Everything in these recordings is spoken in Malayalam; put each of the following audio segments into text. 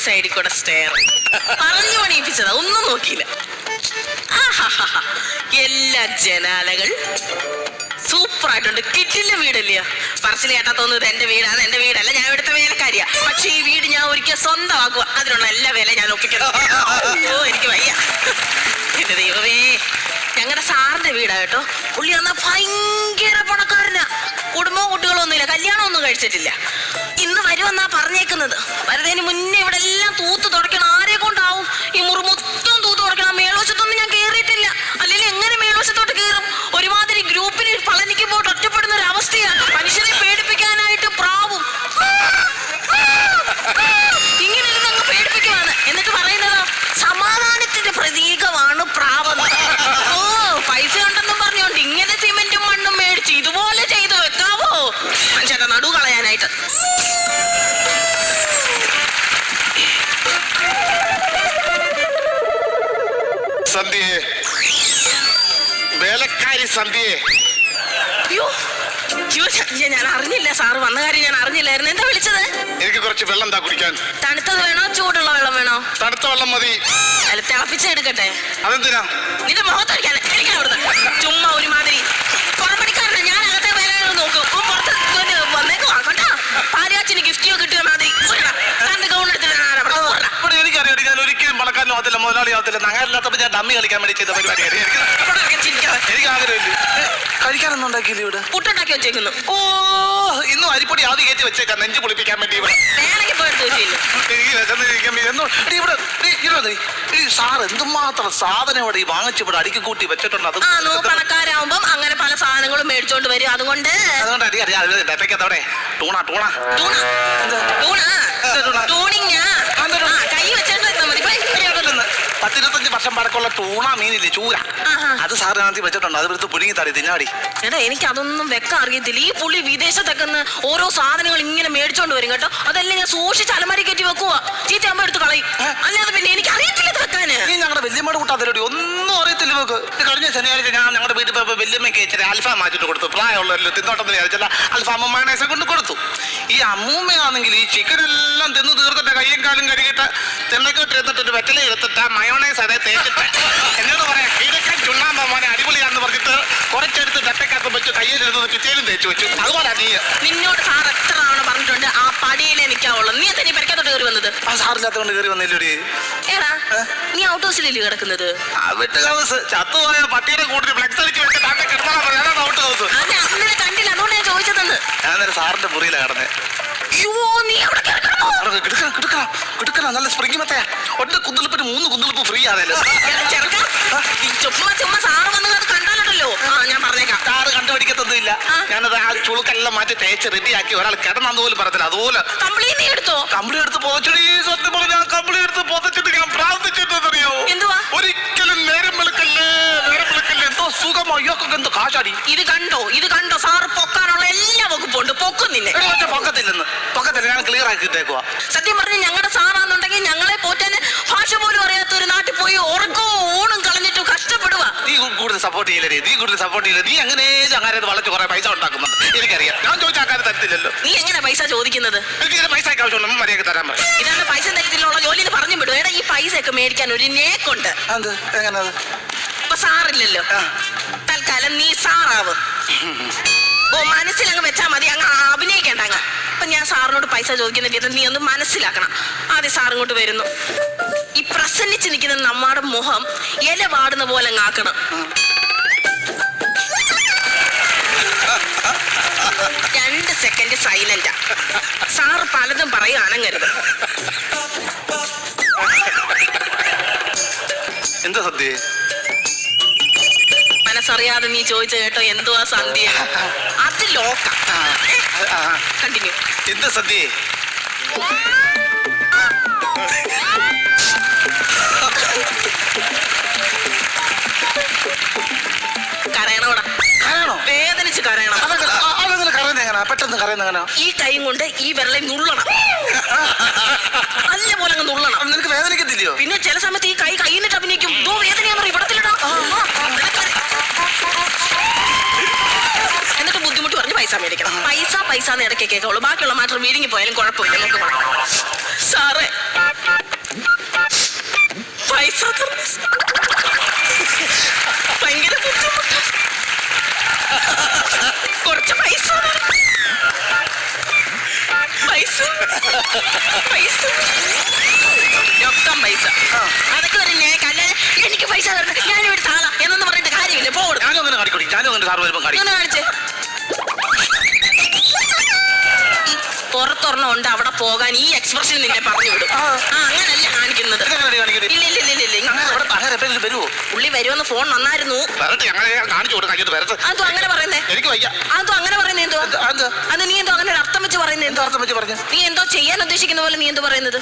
സൈഡിൽ കൂടെ സ്റ്റെയർ പറഞ്ഞു പണിയിപ്പിച്ചതാ, ഒന്നും നോക്കിയില്ല. എല്ലാ ജനാലകൾ സൂപ്പറായിട്ടുണ്ട്. കിട്ടില്ല വീടല്ലയോ? പറച്ചിൽ കേട്ടാ തോന്നുന്നത് എന്റെ വീടാണ്, എന്റെ വീടല്ല, ഞാൻ ഇവിടുത്തെ വേലക്കാരിയാ. പക്ഷെ ഈ വീട് ഞാൻ ഒരിക്കൽ സ്വന്തമാക്കുക, അതിനുള്ള എല്ലാ വേല ഞാൻ ഒപ്പിക്കണം. ഓ എനിക്ക് വയ്യ. എന്റെ ദൈവമേ, ഞങ്ങളുടെ സാറിന്റെ വീടാ കേട്ടോ. പുള്ളി എന്നാ ഭയങ്കര പണക്കാരനാ. കുടുംബവും കുട്ടികളും ഒന്നുമില്ല, കല്യാണം ഒന്നും കഴിച്ചിട്ടില്ല. ഇന്ന് വരുമെന്നാ പറഞ്ഞേക്കുന്നത്. വരുന്നതിന് മുന്നേ ഇവിടെ എല്ലാം തൂത്ത് തുടയ്ക്കണം. ആരെ കൊണ്ടാവും ഈ മുറി മൊത്തം തൂത്ത് തുടയ്ക്കണം? മേൽവശത്തൊന്നും ഞാൻ കേറിയിട്ടില്ല. അല്ലെങ്കിൽ എങ്ങനെ മേൽവശത്തോട്ട് കയറും? ഒരുമാതിരി ഗ്രൂപ്പിന് പളനിക്ക് പോയിട്ട് ഒറ്റപ്പെടുന്ന ഒരു അവസ്ഥയാണ്. മനുഷ്യനെ പേടിപ്പിക്കാനായിട്ട് പ്രാവും ഇങ്ങനെ ഇരുന്നങ്ങ് പേടിപ്പിക്കുവാണ്. എന്നിട്ട് പറയുന്നതോ സമാധാനത്തിന്റെ പ്രതീകമാണ് പ്രാവെന്ന്. ഓ, പൈസ ഉണ്ടെന്നും പറഞ്ഞോണ്ട് ഇങ്ങനെ സിമെന്റും മണ്ണും മേടിച്ച് ഇതുപോലെ ചെയ്തു വെക്കാവോ മനുഷ്യന്റെ നടു കളയാനായിട്ട്? സന്ധ്യേ, വേലക്കാരി സന്ധ്യേ. അയ്യോ, ഞാൻ അറിഞ്ഞില്ല. സാറ് വന്ന കാര്യം ഞാൻ അറിഞ്ഞില്ലായിരുന്നു. എന്താ വിളിച്ചത്? എനിക്ക് കുറച്ച് വെള്ളം എന്താ കുടിക്കാൻ? തണുത്തത് വേണോ ചൂടുള്ള വെള്ളം വേണോ? തണുത്ത വെള്ളം മതി. അല്ല, തിളപ്പിച്ചെടുക്കട്ടെ? അതെന്തിനാ? നിന്റെ മുഖത്തൊഴിക്കാൻ. എനിക്ക് അവിടുന്ന് ചുമ്മാ ഒരുമാതിരി പുറപ്പടിക്കാരനാ. ഞാൻ അകത്തെ വേല നോക്കും. പുറത്ത് വന്നേക്കുവാ കേട്ടോ. പാലുകാച്ചിന് ഗിഫ്റ്റിയോ കിട്ടിയ മാതിരി ഗൗൺ എടുത്തിട്ട് എനിക്കറിയാം, ഞാൻ ഒരിക്കലും പണക്കാരനും ആവത്തില്ല, മുതലാളി ആവത്തില്ല. നഗരമില്ലാത്തപ്പോ ഞാൻ ഡമ്മി കളിക്കാൻ വേണ്ടി ചെയ്ത പരിപാടിയാണ്. എനിക്ക് ആഗ്രഹമില്ല. കഴിക്കാനൊന്നും ഉണ്ടാക്കിയില്ല ഇവിടെ. പുട്ടുണ്ടാക്കി വെച്ചേക്കുന്നു. ഓ, ഇന്നും അരിപ്പൊടി ആദ്യം കയറ്റി വെച്ചേക്കാം നെഞ്ചു പൊളിപ്പിക്കാൻ വേണ്ടി. ഇവിടെ വേണമെങ്കിൽ പോയിട്ട് സാർ എന്തുമാത്രം സാധനം ഇവിടെ വാങ്ങിച്ച് ഇവിടെ അടുക്കി കൂട്ടി വെച്ചിട്ടുണ്ട്. അത് പണക്കാരാവുമ്പോ അങ്ങനെ പല സാധനങ്ങളും മേടിച്ചോണ്ട് വരും. അതുകൊണ്ട് അതോടെ ടൂണ ടൂണ ടൂണിങ്ങാ കൈ വെച്ചോണ്ട് 10-25 വർഷം പഴക്കമുള്ള ടൂണ മീനില്ലേ, ചൂര, അത് സാറിനകത്ത് വെച്ചിട്ടുണ്ട്. അത് എടുത്ത് പുഴുങ്ങി തടി തിന്നാടി. എടാ, എനിക്ക് അതൊന്നും വെക്കാൻ അറിയത്തില്ല. ഈ പുള്ളി വിദേശത്തൊക്കെ ഓരോ സാധനങ്ങൾ ഇങ്ങനെ മേടിച്ചോണ്ട് വരും കേട്ടോ. അതെല്ലാം ഞാൻ സൂക്ഷിച്ച് അലമാരി കയറ്റി വെക്കുവാ. ചീത്തയാകുമ്പോ എടുത്ത് കളയും. അല്ലാതെ പിന്നെ എനിക്ക് അറിയത്തില്ല ഇത് വെക്കാന്. നീ ഞങ്ങളുടെ വല്യമ്മയുടെ കൂട്ടാത്തലോടി ഒന്നും അറിയത്തില്ല വെക്ക്. കഴിഞ്ഞ ശനിയാഴ്ച ഞാൻ ഞങ്ങളുടെ വീട്ടിൽ പോയപ്പോ വല്യമ്മയ്ക്ക് ഇച്ചിരി അൽഫാം മാറ്റിട്ട് കൊടുത്തു. പ്രായമുള്ളവരല്ലോ തിന്നോട്ടെന്ന് വിചാരിച്ചല്ല, അൽഫാമും മയണൈസും കൊണ്ട് കൊടുത്തു. ഈ അമ്മൂമ്മയാണെങ്കിൽ ഈ ചിക്കൻ എല്ലാം തിന്നു തീർത്തിട്ട് കയ്യും കാലും കഴുകിയിട്ട് തെണ്ണക്കോട്ട് എടുത്തിട്ട് വെറ്റല എടുത്തിട്ട് മയോണൈസ് അതേ തേച്ചിട്ട് എന്നോട് പറയാം കിഴക്കൻ ചുണ്ണാമ്പ മോനെ അടിപൊളിയാണെന്ന് പറഞ്ഞിട്ട് കുറച്ചെടുത്ത് തട്ടക്കകത്ത് വെച്ച് കയ്യിലെടുത്ത് പിറ്റേലും തേച്ച് വെച്ചു. അതുപോലെ നീ നിന്നോട് സാർ എത്ര തവണ പറഞ്ഞിട്ടുണ്ട് ആ പടിയിലെ നിൽക്കാവുള്ളൂ. നീ എന്താ നീ പെരക്കകത്തോട്ട് കയറി വന്നത്? ആ സാറില്ലാത്തോണ്ട് കയറി വന്നില്ലേ? ഏടാ, നീ ഔട്ട് ഹൗസിലല്ലേ കിടക്കുന്നത്? ഔട്ട് ഹൗസ് ചത്തുപോയ പട്ടിയുടെ കൂട്ടിൽ ഫ്ലെക്സ് അടിച്ച് വെച്ചിട്ട് അവിടെ കിടന്നാ പറയാനാണ് ഔട്ട് ഹൗസ്. അതെ, അന്നേരം കണ്ടില്ല, അതുകൊണ്ട് ഞാൻ ചോദിച്ചതെന്ന്. ഞാൻ നേരെ സാറിന്റെ മുറിയിലാണ് കിടന്നേ. നീ അവിടെ കിടക്കണം. നല്ല സ്പ്രിംഗ് മത്തയാ. ഒറ്റ കുന്തുളിപ്പിന് 3 കുന്തുളിപ്പ് ഫ്രീ ആണല്ലോ. ചുമ്മാ സാറ് വന്ന് അത് കണ്ടാലുണ്ടല്ലോ. ഞാൻ പറഞ്ഞേക്കാം, സാറ് കണ്ടുപിടിക്കത്തൊന്നുമില്ല. ഞാനത് ആ ചുളുക്കെല്ലാം മാറ്റി തേച്ച് റെഡിയാക്കി ഒരാൾ കിടന്നു പോലും പറഞ്ഞില്ല. അതുപോലെ കംപ്ലീറ്റ് എടുത്തോ? കമ്പിളി എടുത്ത് പോച്ചടി. സത്യം പറഞ്ഞാൽ കമ്പിളി എടുത്ത് പൊതച്ചിട്ട് ഞാൻ പ്രാർത്ഥിച്ചിട്ടോ. എന്തുവാ? ഒരിക്കലും നേരം വെളുക്കല്ലേ. എന്തോ സുഖമോ. ഇയൊക്കെ എന്തോ കാശാടി. ഇത് കണ്ടോ സാറ് പൊക്കാനുള്ള എല്ലാ വകുപ്പുണ്ട്. പൊക്കും നിന്നെ. പൊക്കത്തില്ല, ഞാൻ ക്ലിയർ ആക്കിയിട്ടേക്കുവാ. സത്യം പറഞ്ഞ് ഞങ്ങളുടെ സാറാന്നുണ്ടെങ്കിൽ ഞങ്ങളെ പോറ്റാൻ ഭാഷ പോലും അറിയാത്ത ഒരു നാട്ടിൽ പോയി ഉറക്കവും ഊണും കളഞ്ഞിട്ട് കഷ്ടപ്പെടുക. നീ കൂടുതൽ സപ്പോർട്ട് ചെയ്യില്ല. നീ എങ്ങനെയും അങ്ങനെ വളച്ച് കുറെ പൈസ ഉണ്ടാക്കുന്നുണ്ട്. എനിക്കറിയാം. ഞാൻ ചോദിച്ച ആൾക്കാർ തരത്തില്ലല്ലോ. നീ എങ്ങനെ പൈസ ചോദിക്കുന്നത്? എനിക്ക് പൈസ ആവശ്യമുള്ള മര്യാദ തരാൻ പറയും. ഇതാണ് പൈസ തരത്തിലുള്ള ജോലിയിൽ പറഞ്ഞു വിടും. എടാ, ഈ പൈസ ഒക്കെ മേടിക്കാൻ ഒരു നേക്കുണ്ട്. ഇപ്പൊ സാറില്ലല്ലോ, തൽക്കാലം നീ സാറാവും. ഓ, മനസ്സിലങ്ങ് വെച്ചാ മതി, അങ്ങ് അഭിനയിക്കണ്ട. അപ്പൊ ഞാൻ സാറിനോട് പൈസ ചോദിക്കുന്ന വിധം നീ ഒന്ന് മനസ്സിലാക്കണം. ആദ്യം സാറിങ്ങോട്ട് വരുന്നു. ഈ പ്രസന്നിച്ച് നിൽക്കുന്ന നമ്മുടെ മുഖം ഇല വാടുന്ന പോലെ അങ്ങാക്കണം. 2 സെക്കൻഡ് സൈലന്റാ. സാറ് പലതും പറയും, അനങ്ങരുത്. എന്താ സദ്യ? മനസ്സറിയാതെ നീ ചോദിച്ച കേട്ടോ എന്തുവാ സന്ധ്യ? അത് ലോക്ക. കണ്ടിന്യൂ. എന്താ സദ്യ? കരയണോടാ. വേദനിച്ച് കരയണം. പെട്ടെന്ന് കരയുന്ന ഈ കൈയും കൊണ്ട് ഈ വിരളെ നുള്ളണം. നല്ല പോലെ അങ്ങ് നുള്ളണം. നിനക്ക് വേദനിക്കത്തില്ലയോ? പിന്നെ ചില സമയത്ത് ഈ കൈ കൈന്നിട്ട് അഭിനയിക്കും. ഇതോ വേദനയാന്ന് പറയും. ഇവിടത്തിലിടാം. എന്നിട്ട് ബുദ്ധിമുട്ട് പറഞ്ഞ് പൈസ മേടിക്കണം. പൈസ ഇടയ്ക്ക് കേൾക്കുള്ളൂ. ബാക്കിയുള്ള മാറ്റർ വീടിങ്ങി പോയാലും കുഴപ്പമില്ല. നമുക്ക് സാറേ, പൈസ ഭയങ്കര ബുദ്ധിമുട്ട്. കുറച്ച് പൈസ പൈസ പൈസ മൊത്തം പൈസ. അതൊക്കെ വരും. ഞാൻ കല്യാണം എനിക്ക് പൈസ തരണം, ഞാനിവിടെ താളാം എന്നൊന്നും പറഞ്ഞിട്ട് കാര്യമില്ല. പോടും. ഞാനും അങ്ങനെ കാണിക്കൂടി. ഞാനും അങ്ങനെ സാറ് വരുമ്പോൾ കാണിക്കും. കാണിച്ചേ. പുറത്തൊരെണ്ണം ഉണ്ട്, അവിടെ പോകാൻ ഈ എക്സ്പ്രഷൻ നിന്നെ പറഞ്ഞു വിടും. അങ്ങനല്ല കാണിക്കുന്നത്. ഇല്ല ഇല്ല ഇല്ല ഇല്ല ഇല്ല. വരുമോ? പുള്ളി വരുമെന്ന് ഫോൺ വന്നായിരുന്നു. കാണിച്ചു കൊടുക്കാൻ അതോ അങ്ങനെ പറയുന്നേ? എനിക്ക് വയ്യ. അതോ അങ്ങനെ പറയുന്നേ? എന്തോ അത് നീ എന്തോ അങ്ങനെ ഒരു അർത്ഥം വെച്ച് പറയുന്നത്? എന്തോ അർത്ഥം വെച്ച് പറഞ്ഞു? നീ എന്തോ ചെയ്യാൻ ഉദ്ദേശിക്കുന്ന പോലെ നീ എന്തോ പറയുന്നത്?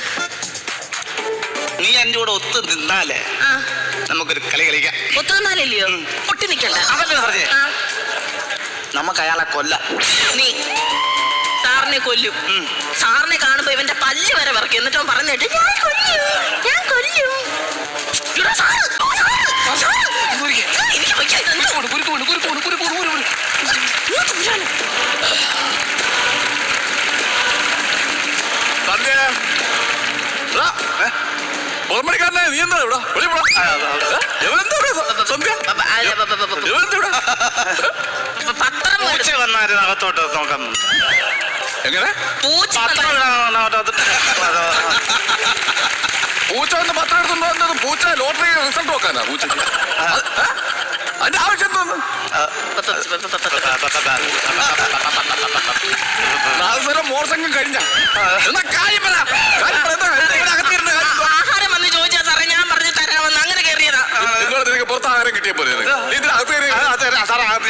നീ എന്റെ കൂടെ ഒത്തു നിന്നാലേ നമുക്കൊരു കളി കളിക്കാം. ഒത്തു നിന്നാലല്ലയോ? പൊട്ടി നിക്കണ്ട. അതല്ലേ പറഞ്ഞേ? നമുക്ക് അയാളെ കൊല്ലാം. നീ സാറിനെ കൊല്ലും. സാറിനെ കാണുമ്പോ ഇവന്റെ പല്ല് വരെ വിറക്കും. എന്നിട്ട് അവൻ പറഞ്ഞിട്ട് ഞാൻ കൊല്ലും, ഞാൻ കൊല്ലും. ഇവിടെ സാറ്, സാറ്, എനിക്ക് വയ്യ, ഇതെന്താ? ഓർമ്മക്കാരനെ നീ എന്താ ഇവിടെ? പത്രം പൂച്ച വന്നായിരുന്നു അകത്തോട്ട് നോക്കാം. എങ്ങനെ? പൂച്ച പൂച്ച വന്ന് പത്രം എടുത്തുണ്ടോ? പൂച്ച ലോട്ടറി റിസൾട്ട് നോക്കാനാ പൂച്ചക്ക്? അതിന്റെ ആവശ്യം എന്തോന്ന്? മോർസംഗം കഴിഞ്ഞ എന്നാ കാര്യം പറ. ആഹാരം വന്ന് ചോദിച്ചാ സാറേ ഞാൻ പറഞ്ഞു തരാമെന്ന്. അങ്ങനെ കയറിയതാ. നിങ്ങൾ നിനക്ക് പുറത്ത് ആഹാരം കിട്ടിയ പോലെ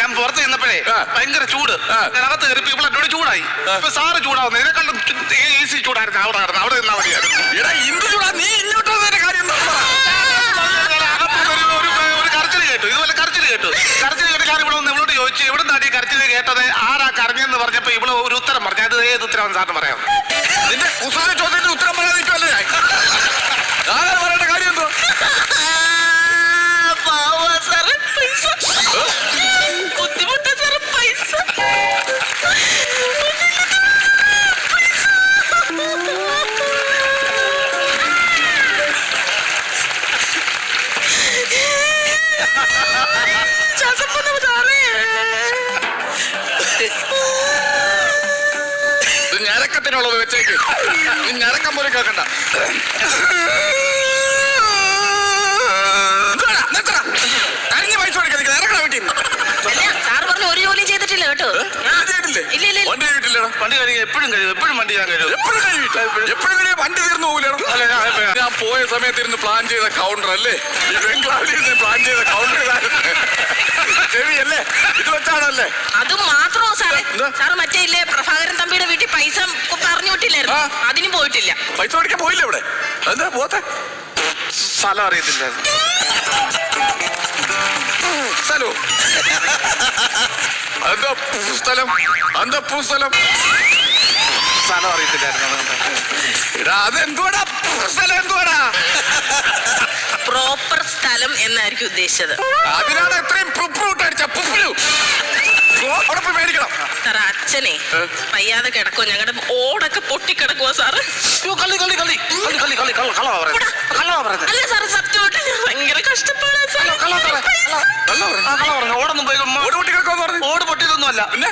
ഞാൻ പുറത്ത് ചെന്നപ്പോഴേ ഭയങ്കര ചൂട്. ഞാൻ അകത്ത് കയറി ഇപ്പോൾ എന്നോട് ചൂടായി. ഇപ്പൊ സാറ് ചൂടാവുന്നു. ഇതിനെക്കാളും AC ചൂടായിരുന്നു. അവിടെ നിന്നാ മതിയായിരുന്നു. എടാ ഇന്ത് ചൂടാ, നീ ഇങ്ങോട്ട് വന്നതിന്റെ കാര്യം എന്താ? ഒരു കരച്ചിൽ കേട്ടു. ഇതുപോലെ കരച്ചിൽ കേട്ടു. കരച്ചിൽ കേട്ട് ഞാൻ ഇവിടെ വന്ന് ഇവളോട് ചോദിച്ചു എവിടെ നിന്നാണ് ഈ കരച്ചിൽ കേട്ടത്, ആരാ കരഞ്ഞെന്ന് പറഞ്ഞപ്പോ ഇവള് ഒരു ഉത്തരം പറഞ്ഞു. അത് ഏത് ഉത്തരം സാറിന് പറയാം? നിന്റെ കുസാര ചോദ്യത്തിന് ഉത്തരം പറയാതിരിക്കുമല്ലേ ഞാൻ പറയേണ്ട കാര്യം എന്തോ? ബുദ്ധിമുട്ട് സാറ് പൈസ. ഇത് ഞരക്കത്തിനുള്ളത് വെച്ചേക്ക്. നീ ഞരക്കം പോലെ കേൾക്കണ്ട. കഴിഞ്ഞ പൈസ കൊടുക്കാൻ ഇറങ്ങണ വീട്ടിൽ സാറ് പറഞ്ഞു ഒരു ജോലി ചെയ്തിട്ടില്ല കേട്ടോ. ഇല്ല ഇല്ല വണ്ടി കഴിയിട്ടില്ലടാ. വണ്ടി കഴിയും. എപ്പോഴും കഴിയും. എപ്പോഴും വണ്ടി ഞാൻ കഴിയും. എപ്പോഴും കഴിയില്ല. എപ്പോഴും കഴിയും. വണ്ടി തീർന്നു പോകില്ലടാ. ഞാൻ പോയ സമയത്ത് ഇരുന്ന് പ്ലാൻ ചെയ്ത കൗണ്ടർ അല്ലേ ഈ ബംഗ്ലാവിൽ ഇരുന്ന് പ്ലാൻ ചെയ്ത കൗണ്ടർ ചെവിയല്ലേ ഇത് വെച്ചാണല്ലേ? അത് മാത്രമോ സാറേ? എന്താ? സാറ് മറ്റേ ഇല്ലേ പ്രഭാകരൻ തമ്പിയുടെ വീട്ടിൽ പൈസ പറഞ്ഞു വിട്ടില്ലായിരുന്നു? അതിനും പോയിട്ടില്ല. പൈസ മേടിക്കാൻ പോയില്ല ഇവിടെ? എന്താ പോത്തെ? സ്ഥലം അറിയത്തില്ലായിരുന്നു. സ്ഥലോ? എന്താ സ്ഥലം? എന്താ സ്ഥലം? സ്ഥലം അറിയത്തില്ലായിരുന്നു. എടാ അതെന്തുവാടാ സ്ഥലം? എന്തുവാടാ പ്രോപ്പർ സ്ഥലം എന്നായിരിക്കും ഉദ്ദേശിച്ചത്. അതിനാണ് എത്രയും അടിച്ച അവിടെ പോയി മേടിക്കണം. സാറ് അച്ഛനെ വയ്യാതെ കിടക്കുവോ? ഞങ്ങളുടെ ഓടൊക്കെ പൊട്ടിക്കിടക്കുവോ സാറ്? അല്ല സാറ് സത്യമായിട്ട് ഞാൻ ഭയങ്കര കഷ്ടപ്പാടാ സാർ. ഓടൊന്നും പോയി ഓട് പൊട്ടിയതൊന്നുമല്ല. പിന്നെ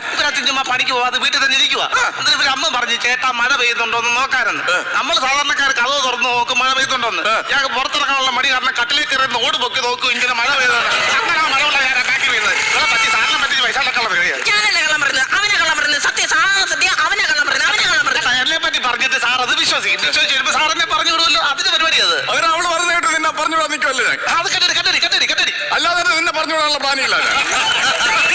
ചുമ്മാ പണിക്ക് പോവാതെ വീട്ടിൽ തന്നെ ഇരിക്കുക. എന്നിട്ട് ഇവര് അമ്മ പറഞ്ഞു ചേട്ടാ മഴ പെയ്യുന്നുണ്ടോ എന്ന് നോക്കാനെന്ന്. നമ്മൾ സാധാരണക്കാർ കഥവ് തുറന്ന് നോക്കും മഴ പെയ്യുന്നുണ്ടോന്ന്. ഞങ്ങൾക്ക് പുറത്തിറക്കാനുള്ള മടി കാരണം കട്ടിലേക്ക് കയറുന്ന ഓട് പൊക്കി നോക്കും ഇങ്ങനെ മഴ പെയ്തതാണ്. അങ്ങനെ ആ മഴയുള്ള ഞാൻ ബാക്കി പെയ്യുന്നത് ഇവിടെ പറ്റി സാറിനെ പറ്റി പൈസ കള്ളത് കഴിയാതെ ഞാനല്ല കള്ളം പറയുന്നത്, അവനെ കള്ളം പറയുന്നത്. സത്യം സത്യം അവനെ കള്ളം പറയുന്നത്, അവനെ കള്ളം പറയുന്നത്. എന്നെ പറ്റി പറഞ്ഞിട്ട് സാർ അത് വിശ്വസിക്കും. വിശ്വസിച്ച് വരുമ്പോ സാറെന്നെ പറഞ്ഞു വിടുമല്ലോ. അതിന്റെ പരിപാടി അത്. അങ്ങനെ അവള് പറഞ്ഞിട്ട് നിന്നെ പറഞ്ഞുവിടാൻ നിൽക്കുമല്ലേ ഞാൻ? അത് കണ്ടടി അല്ലാതെ നിന്നെ പറഞ്ഞുവിടാനുള്ള പ്ലാനില്ല.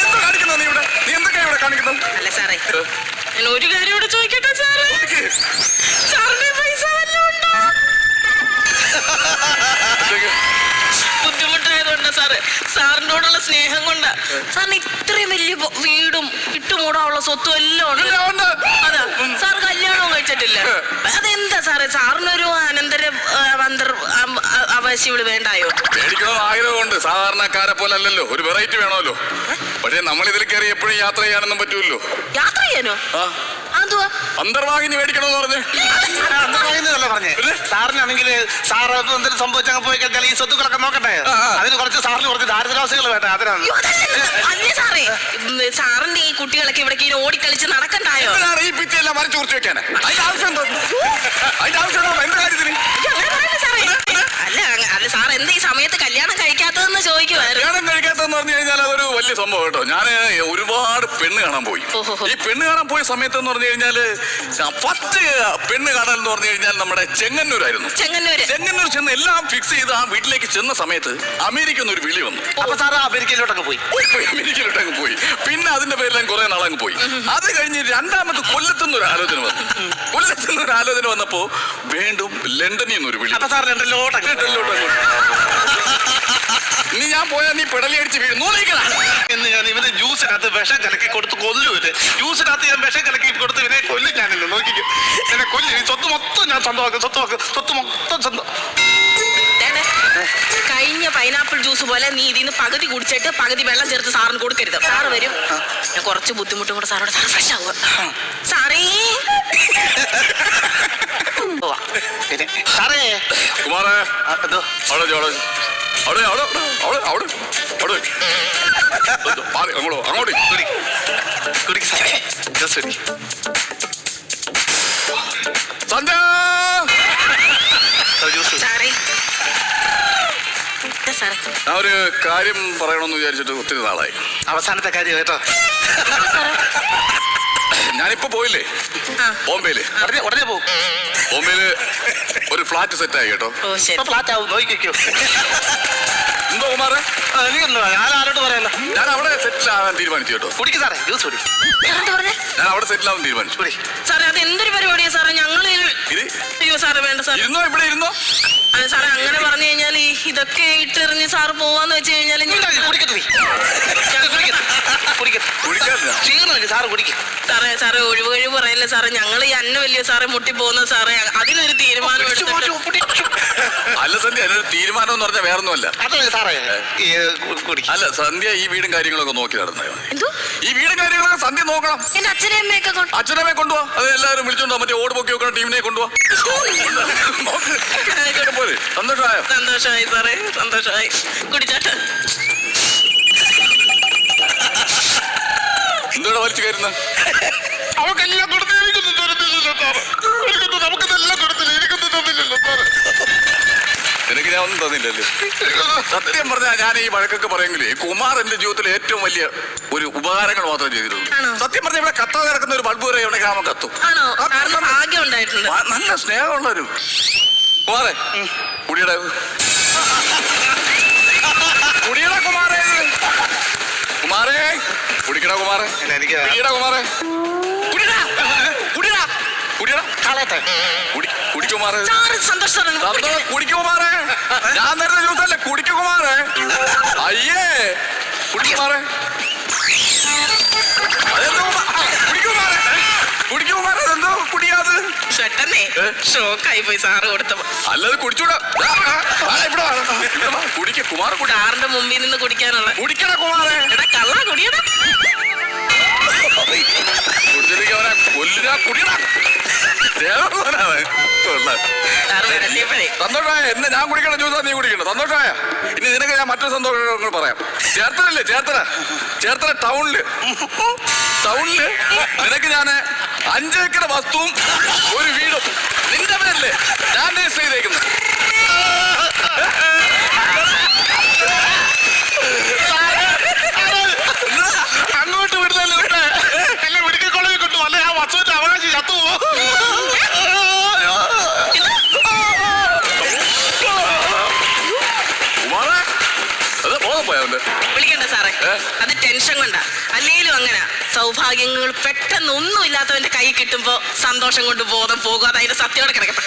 എന്താ കാണിക്കുന്നത് നീ ഇവിടെ? നീ എന്തൊക്കെയാ ഇവിടെ കാണിക്കുന്നത്? അല്ല സാറേ ഞാൻ ഒരു കാര്യം ഇവിടെ ചോദിക്കട്ടെ സാറേ? സാറിന്റെ പൈസ വല്ലതും ഉണ്ടോ? ബുദ്ധിമുട്ടായതുകൊണ്ടാ സാറേ, സാറിനോടുള്ള സ്നേഹം കൊണ്ടാ. സാറിന് ഇത്രയും വലിയ വീടും ഇട്ടുമൂടാനുള്ള സ്വത്തും എല്ലാം ഉണ്ട്. അതാ സാർ കല്യാണവും കഴിച്ചിട്ടില്ല. അതെന്താ സാറേ സാറിനൊരു അനന്തര അവകാശികള് വേണ്ടായോ? മേടിക്കണമെന്ന് ആഗ്രഹമുണ്ട്. സാധാരണക്കാരെ പോലെ അല്ലല്ലോ, ഒരു വെറൈറ്റി വേണമല്ലോ. പക്ഷെ നമ്മൾ ഇതിൽ കയറി എപ്പോഴും യാത്ര ചെയ്യാനൊന്നും പറ്റൂല്ലോ. യാത്ര ചെയ്യാനോ? അതോ എന്തുവാ? അന്തർവാഹിനി മേടിക്കണമെന്ന് പറഞ്ഞ് അന്തർവാഹിന്നല്ല പറഞ്ഞേ. സാറിനാണെങ്കിൽ സാറ് എന്തെങ്കിലും സംഭവിച്ചങ്ങ് പോയി കഴിഞ്ഞാൽ ഈ സ്വത്തുക്കളൊക്കെ നോക്കട്ടെ. അതിന് കുറച്ച് സാറിന് കുറച്ച് ദാരിദ്ര്യവാസികൾ വേണ്ട. അതിനാണ്. അയ്യോ, അല്ലേ സാറേ, സാറിന്റെ ഈ കുട്ടികളൊക്കെ ഇവിടെ ഓടിക്കളിച്ച് നടക്കണ്ടായോ? ഈ പിറ്റെല്ലാം വരച്ചു കുറിച്ച് വെക്കാന് അതിന്റെ ആവശ്യം എന്തോ? അതിന്റെ ആവശ്യം എന്തോ? എന്റെ കാര്യത്തിന് അയ്യോ, അങ്ങനെ പറയല്ലേ സാറേ. അല്ല സാർ എന്താ ഈ സമയത്ത് കല്യാണം കഴിക്കാത്തതെന്ന് ചോദിക്കുവായിരുന്നു. കല്യാണം കഴിക്കാത്തെന്ന് പറഞ്ഞു കഴിഞ്ഞാൽ അതൊരു വലിയ സംഭവം കേട്ടോ. ഞാൻ ഒരുപാട് പെണ്ണ് കാണാൻ പോയി. ഈ പെണ്ണ് കാണാൻ പോയ സമയത്ത് എന്ന് പറഞ്ഞു കഴിഞ്ഞാല് ഫസ്റ്റ് പെണ്ണ് കാണാൻ എന്ന് പറഞ്ഞു കഴിഞ്ഞാൽ നമ്മുടെ ചെങ്ങന്നൂരായിരുന്നു. ചെങ്ങന്നൂർ ചെന്ന് എല്ലാം ഫിക്സ് ചെയ്ത് ആ വീട്ടിലേക്ക് ചെന്ന സമയത്ത് അമേരിക്കന്ന് ഒരു വിളി വന്നു. അപ്പൊ സാറ് അമേരിക്കയിലോട്ടൊക്കെ പോയി. അമേരിക്കയിലോട്ടങ്ങ് പോയി. പിന്നെ അതിന്റെ പേരിൽ ഞാൻ കുറെ നാളങ്ങ് പോയി. അത് കഴിഞ്ഞ് രണ്ടാമത് കൊല്ലത്തുനിന്ന് ഒരു ആലോചന വന്നു. കൊല്ലത്തുനിന്ന് ഒരു ആലോചന വന്നപ്പോ വീണ്ടും ലണ്ടനിൽ നിന്ന് ഒരു വിളി. അപ്പൊ സാർ ലണ്ടനിലോട്ടൊക്കെ ഇനി ഞാൻ പോയാൽ നീ പെടലി അടിച്ച് വീഴുന്നു എന്ന് ഞാൻ ഇവന് ജ്യൂസിനകത്ത് വിഷം കലക്കി കൊടുത്ത് കൊല്ലും. ഇത് ജ്യൂസിനകത്ത് ഞാൻ വിഷം കലക്കി കൊടുത്ത് ഇവനെ കൊല്ലും. ഞാനില്ല നോക്കിക്കും എന്നെ കൊല്ലും. ഈ സ്വത്ത് മൊത്തം ഞാൻ സ്വന്തമാക്കും. സ്വത്ത് മൊത്തം സ്വന്തം. കഴിഞ്ഞ പൈനാപ്പിൾ ജ്യൂസ് പോലെ നീ ഇതിന്ന് പകുതി കുടിച്ചിട്ട് പകുതി വെള്ളം ചേർത്ത് സാറിന് കൊടുക്കരുത്. സാറ് വരും, ഞാൻ കുറച്ച് ബുദ്ധിമുട്ടും കൂടെ സാറോട് സാർ ഫ്രഷ് ആവുക. സാറേ സാറേ കുമാരേ എന്തോ അവിടെ അവിടെ അവിടെ അവിടെ അവിടെ അവിടെ അങ്ങോട്ട് കുടിക്ക് സാറേ. ജസ്റ്റ് കുടി. സന്ധ്യ ജ്യൂസ്. സാറേ സാറേ ഞാൻ ഒരു കാര്യം പറയണമെന്ന് വിചാരിച്ചിട്ട് ഒത്തിരി നാളായി. അവസാനത്തെ കാര്യം കേട്ടോ. ഞാനിപ്പോ പോയില്ലേ ബോംബെയില്. ഉടനെ പോകും. ബോംബെയില് ഒരു ഫ്ലാറ്റ് സെറ്റായി കേട്ടോ. ഓ ശരി. ഫ്ലാറ്റ് ആവും. നോക്കിക്കോ. എന്തോ കുമാരേ? എനിക്കെന്തോ ഞാൻ ആരോട് പറയാലോ. ഞാൻ അവിടെ സെറ്റിൽ ആവാൻ തീരുമാനിച്ചു കേട്ടോ. കുടിക്ക് സാറേ. ജ്യൂസ് കുടി. എന്താ പറഞ്ഞേ? ഞാൻ അവിടെ സെറ്റിൽ ആവാൻ തീരുമാനിച്ചു. കുടി. സാറേ അത് എന്തൊരു പരിപാടിയാ സാറേ? ഞങ്ങള് ഇത് അയ്യോ സാറേ വേണ്ട സാർ. ഇരുന്നോ ഇവിടെ ഇരുന്നോ. അതെ സാറേ, അങ്ങനെ പറഞ്ഞു കഴിഞ്ഞാൽ ഇതൊക്കെ ഇട്ടെറിഞ്ഞ് സാറ് പോവാന്ന് വെച്ച് കഴിഞ്ഞാൽ സാറ് കുടിക്കും. സാറേ ഒഴിവ് കഴിവ് പറയല്ലേ സാറേ. ഞങ്ങൾ ഈ അന്ന വലിയ സാറേ മുട്ടി പോകുന്ന സാറേ. അതിനൊരു തീരുമാനം അല്ല സന്ധ്യ, അതിനൊരു തീരുമാനം എന്ന് പറഞ്ഞാൽ വേറൊന്നുമല്ല. സാറേ അല്ല സന്ധ്യ ഈ വീടും കാര്യങ്ങളൊക്കെ നോക്കി നടന്നത്. എന്തോ ഈ വീടും കാര്യങ്ങളൊക്കെ സന്ധ്യ നോക്കണം. എന്റെ അച്ഛനമ്മയെ കൊണ്ടുപോവാ. അത് എല്ലാവരും വിളിച്ചോണ്ടോ മറ്റേ ഓട് പൊക്കി വെക്കുന്ന ടീമിനെ കൊണ്ടുപോവാ. പോലെ സന്തോഷമായോ? സന്തോഷമായി സാറേ, സന്തോഷമായി. കുടിച്ചാട്ടെ. എന്തോടെ വലിച്ചു കയറുന്ന? അവക്കെല്ലാം കൊടുത്ത് എനിക്കൊന്നും തരുന്നില്ലല്ലോ സാറ്. നമുക്കെല്ലാം കൊടുത്തില്ല. എനിക്കൊന്നും തന്നില്ലല്ലോ സാറ്. നിനക്ക് ഞാൻ ഒന്നും തന്നില്ലല്ലേ? സത്യം പറഞ്ഞാൽ ഞാൻ ഈ വഴക്കൊക്കെ പറയുമെങ്കിലേ കുമാർ എന്റെ ജീവിതത്തിൽ ഏറ്റവും വലിയ ഒരു ഉപകാരങ്ങൾ മാത്രമേ ചെയ്തിട്ടുള്ളൂ. സത്യം പറഞ്ഞാൽ ഇവിടെ കത്താതെ കിടക്കുന്ന ഒരു ബൾബ് വരെ ഇവിടെ ഗ്രാമം കത്തും. ആകെ ഉണ്ടായിട്ടുണ്ട്. നല്ല സ്നേഹമുള്ളൊരു കുമാറേ. കുടിയുടെ കുടിയുടെ കുമാരേ. കുമാരേ കുടിക്കട കുമാരേ. എനിക്ക് കുടിയുടെ കുമാരേ. കുടിടാ കുടിടാ കുടിയടാ കളയട്ടെ. കുടിക്കുമാറേ. സന്തോഷം കുടിക്കുമാറേ. ഞാൻ നേരത്തെ ജ്യൂസല്ലേ കുടിക്കുമാറേ. അയ്യേ കുടിക്കുമാറേ. അതെന്തോ കുടിക്കുമാറേ. കുടിക്കുമാറേ. അതെന്തോ കുടിയാത് പെട്ടെന്നേ ഷോക്കായി പോയി സാറ് കൊടുത്തപ്പോ. അല്ലത് കുടിച്ചൂടാ. കുടിക്ക കുമാർ. സാറിന്റെ മുമ്പിൽ നിന്ന് കുടിക്കാനുള്ള. കുടിക്കണ കുമാറേ. എടാ കള്ള കുടിയടാ. കുടിച്ചിരിക്കും അവനെ കൊല്ലുക. കുടിയടാ. സന്തോഷമായ എന്നെ ഞാൻ കുടിക്കണ ജ്യൂസാ നീ കുടിക്കണ്ട. സന്തോഷമായ ഇനി നിനക്ക് ഞാൻ മറ്റൊരു സന്തോഷങ്ങൾ പറയാം. ചേർത്തലല്ലേ ചേർത്തല ടൗണില് നിനക്ക് ഞാൻ 5 ഏക്കർ വസ്തുവും ഒരു വീടും നിന്റെ പേരില്ലേ ഞാൻ രജിസ്റ്റർ ചെയ്തേക്കുന്നത്. അങ്ങോട്ട് വിടുന്നല്ലോ. എല്ലാം മെഡിക്കൽ കോളേജിൽ കിട്ടും. അല്ലെ ആ വസ്തുവിന്റെ അവകാശി ചത്തുവോ? വിളിക്കണ്ട സാറേ, അത് ടെൻഷൻ കൊണ്ടാ. അല്ലേലും അങ്ങനെ സൗഭാഗ്യങ്ങൾ പെട്ടെന്ന് ഒന്നും ഇല്ലാത്തവന്റെ കൈ കിട്ടുമ്പോ സന്തോഷം കൊണ്ട് ബോധം പോകും. അത് അതിന്റെ സത്യോടെ കിടക്കട്ടെ.